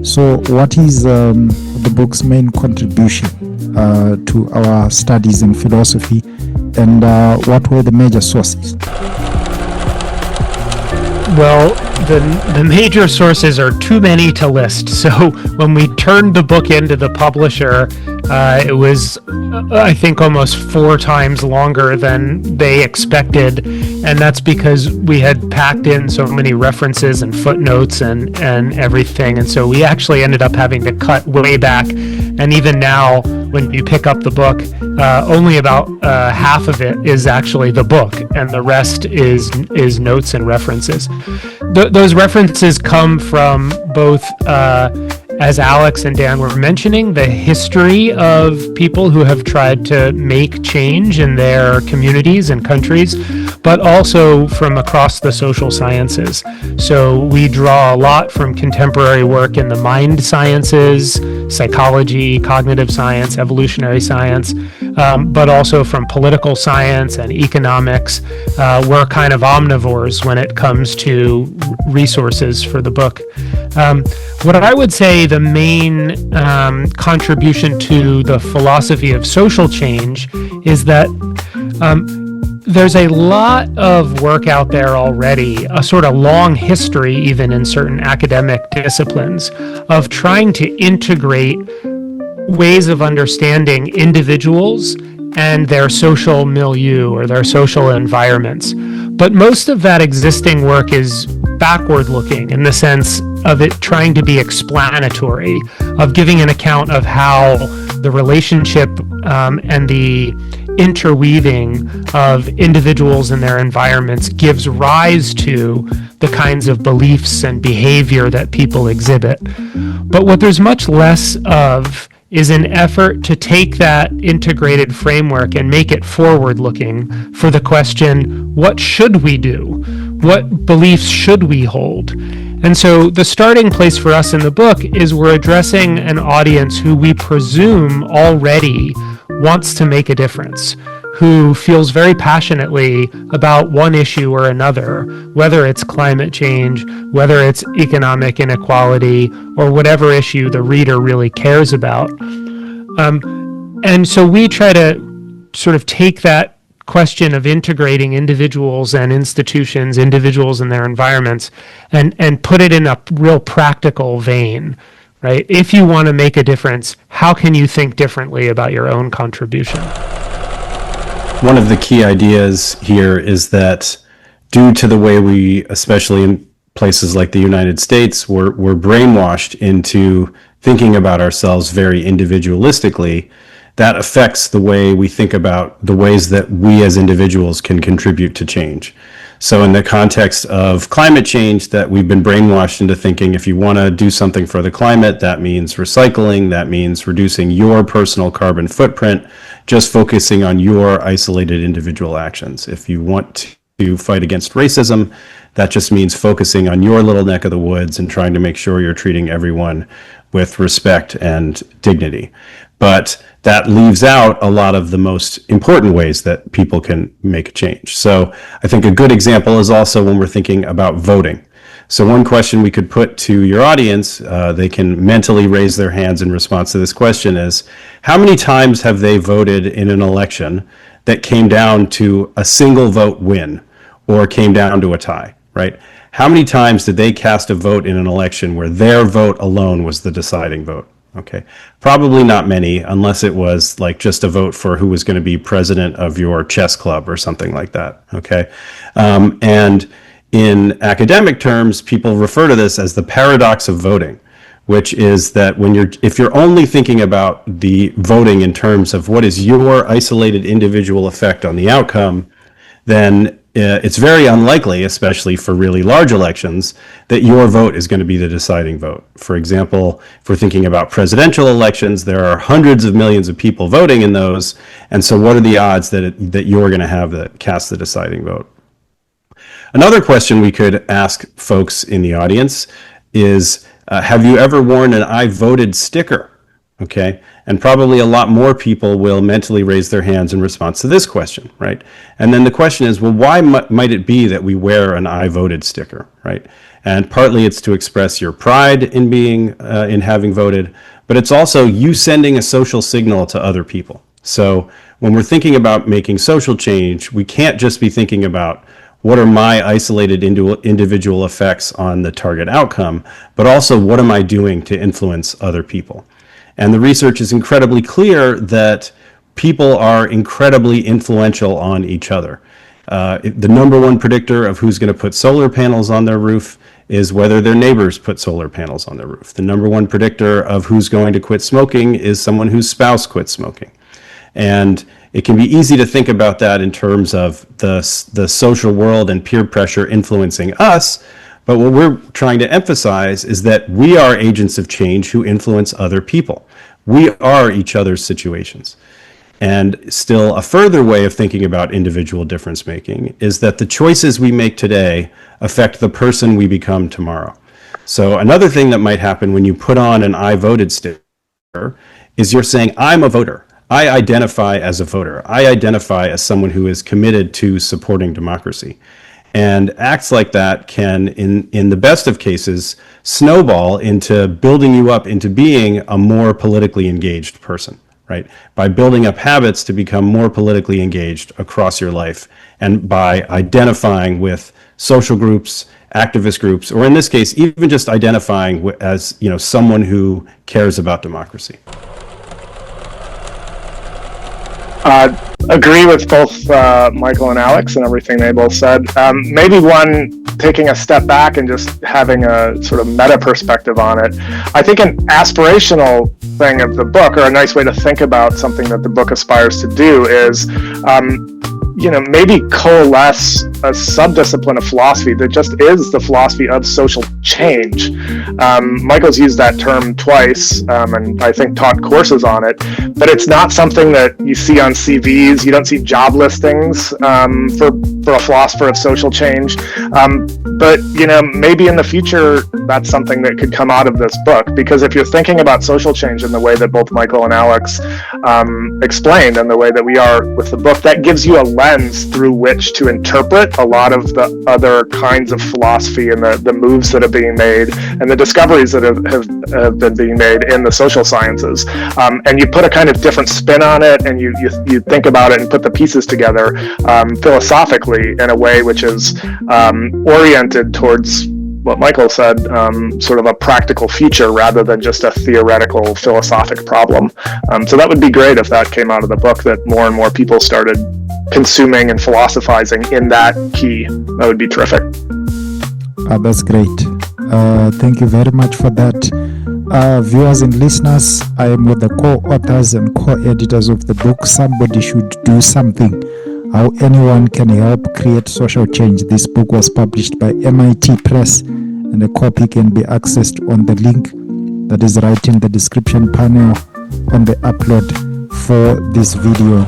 So what is the book's main contribution to our studies in philosophy, and what were the major sources? Well, the major sources are too many to list. So when we turned the book into the publisher, it was, I think, almost 4 times longer than they expected. And that's because we had packed in so many references and footnotes and everything. And so we actually ended up having to cut way back. And even now, when you pick up the book, only about half of it is actually the book, and the rest is notes and references. Those references come from both, as Alex and Dan were mentioning, the history of people who have tried to make change in their communities and countries, but also from across the social sciences. So we draw a lot from contemporary work in the mind sciences, psychology, cognitive science, evolutionary science, but also from political science and economics. We're kind of omnivores when it comes to resources for the book. What I would say the main contribution to the philosophy of social change is that there's a lot of work out there already, a sort of long history even in certain academic disciplines, of trying to integrate ways of understanding individuals and their social milieu or their social environments. But most of that existing work is backward looking in the sense of it trying to be explanatory, of giving an account of how the relationship and the interweaving of individuals and their environments gives rise to the kinds of beliefs and behavior that people exhibit. But what there's much less of is an effort to take that integrated framework and make it forward-looking for the question, what should we do? What beliefs should we hold? And so the starting place for us in the book is we're addressing an audience who we presume already wants to make a difference, who feels very passionately about one issue or another, whether it's climate change, whether it's economic inequality, or whatever issue the reader really cares about. And so we try to sort of take that question of integrating individuals and institutions, individuals and their environments, and put it in a real practical vein, right? If you want to make a difference, how can you think differently about your own contribution? One of the key ideas here is that due to the way we, especially in places like the United States, we're brainwashed into thinking about ourselves very individualistically, that affects the way we think about the ways that we as individuals can contribute to change. So in the context of climate change, that we've been brainwashed into thinking if you want to do something for the climate, that means recycling, that means reducing your personal carbon footprint, just focusing on your isolated individual actions. If you want to fight against racism, that just means focusing on your little neck of the woods and trying to make sure you're treating everyone with respect and dignity. But that leaves out a lot of the most important ways that people can make a change. So I think a good example is also when we're thinking about voting. So one question we could put to your audience, they can mentally raise their hands in response to this question, is how many times have they voted in an election that came down to a single vote win or came down to a tie, right? How many times did they cast a vote in an election where their vote alone was the deciding vote? Okay, probably not many, unless it was like just a vote for who was going to be president of your chess club or something like that. Okay, and in academic terms, people refer to this as the paradox of voting, which is that if you're only thinking about the voting in terms of what is your isolated individual effect on the outcome, then it's very unlikely, especially for really large elections, that your vote is going to be the deciding vote. For example, if we're thinking about presidential elections, there are hundreds of millions of people voting in those, and so what are the odds that you're going to have that cast the deciding vote? Another question we could ask folks in the audience is, have you ever worn an I voted sticker? Okay, and probably a lot more people will mentally raise their hands in response to this question, right? And then the question is, well, why might it be that we wear an I voted sticker, right? And partly it's to express your pride in being, in having voted, but it's also you sending a social signal to other people. So when we're thinking about making social change, we can't just be thinking about what are my isolated individual effects on the target outcome, but also what am I doing to influence other people? And the research is incredibly clear that people are incredibly influential on each other. The number one predictor of who's going to put solar panels on their roof is whether their neighbors put solar panels on their roof. The number one predictor of who's going to quit smoking is someone whose spouse quits smoking. And it can be easy to think about that in terms of the social world and peer pressure influencing us. But what we're trying to emphasize is that we are agents of change who influence other people. We are each other's situations. And still, a further way of thinking about individual difference making is that the choices we make today affect the person we become tomorrow. So another thing that might happen when you put on an I voted sticker is you're saying, I'm a voter. I identify as a voter. I identify as someone who is committed to supporting democracy. And acts like that can, in the best of cases, snowball into building you up into being a more politically engaged person, right? By building up habits to become more politically engaged across your life, and by identifying with social groups, activist groups, or in this case, even just identifying as, someone who cares about democracy. Agree with both Michael and Alex and everything they both said. Maybe one, taking a step back and just having a sort of meta perspective on it. I think an aspirational thing of the book, or a nice way to think about something that the book aspires to do, is maybe coalesce a subdiscipline of philosophy that just is the philosophy of social change. Michael's used that term twice, and I think taught courses on it, but it's not something that you see on CVs. You don't see job listings for a philosopher of social change. But maybe in the future, that's something that could come out of this book, because if you're thinking about social change in the way that both Michael and Alex explained, and the way that we are with the book, that gives you a lens through which to interpret a lot of the other kinds of philosophy and the moves that are being made and the discoveries that have been being made in the social sciences. And you put a kind of different spin on it, and you think about it and put the pieces together philosophically in a way which is oriented towards what Michael said, sort of a practical future rather than just a theoretical philosophic problem. So that would be great if that came out of the book, that more and more people started consuming and philosophizing in that key. That would be terrific. That's great. Thank you very much for that. Viewers and listeners, I am with the co-authors and co-editors of the book, Somebody Should Do Something: How Anyone Can Help Create Social Change. This book was published by MIT Press, and a copy can be accessed on the link that is right in the description panel on the upload for this video.